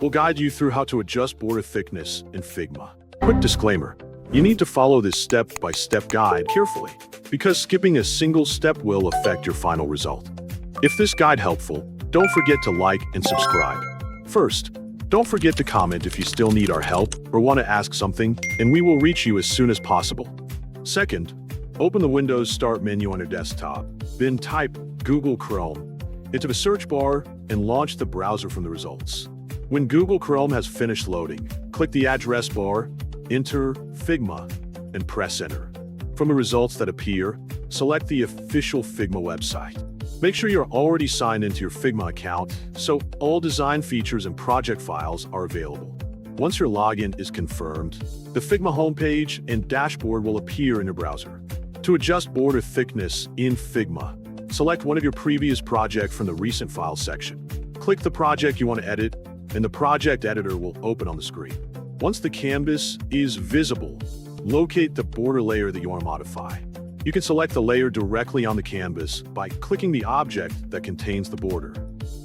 we'll guide you through how to adjust border thickness in Figma. Quick disclaimer, you need to follow this step-by-step guide carefully, because skipping a single step will affect your final result. If this guide helpful, don't forget to like and subscribe. First, don't forget to comment if you still need our help or want to ask something, and we will reach you as soon as possible. Second, open the Windows Start menu on your desktop, then type Google Chrome into the search bar and launch the browser from the results. When Google Chrome has finished loading, click the address bar, enter Figma, and press enter. From the results that appear, select the official Figma website. Make sure you're already signed into your Figma account so all design features and project files are available. Once your login is confirmed, the Figma homepage and dashboard will appear in your browser. To adjust border thickness in Figma, select one of your previous projects from the Recent Files section. Click the project you want to edit, and the project editor will open on the screen. Once the canvas is visible, locate the border layer that you want to modify. You can select the layer directly on the canvas by clicking the object that contains the border.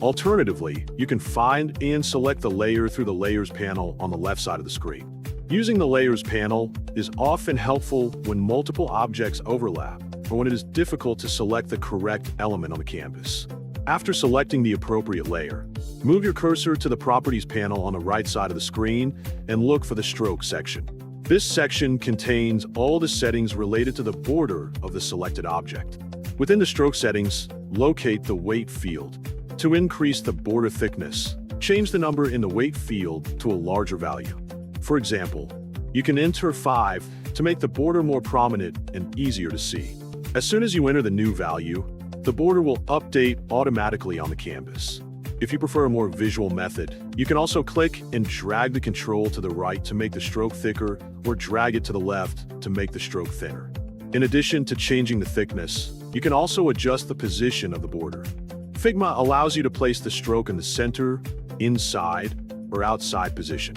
Alternatively, you can find and select the layer through the Layers panel on the left side of the screen. Using the Layers panel is often helpful when multiple objects overlap or when it is difficult to select the correct element on the canvas. After selecting the appropriate layer, move your cursor to the Properties panel on the right side of the screen and look for the Stroke section. This section contains all the settings related to the border of the selected object. Within the stroke settings, locate the weight field. To increase the border thickness, change the number in the weight field to a larger value. For example, you can enter 5 to make the border more prominent and easier to see. As soon as you enter the new value, the border will update automatically on the canvas. If you prefer a more visual method, you can also click and drag the control to the right to make the stroke thicker, or drag it to the left to make the stroke thinner. In addition to changing the thickness, you can also adjust the position of the border. Figma allows you to place the stroke in the center, inside, or outside position.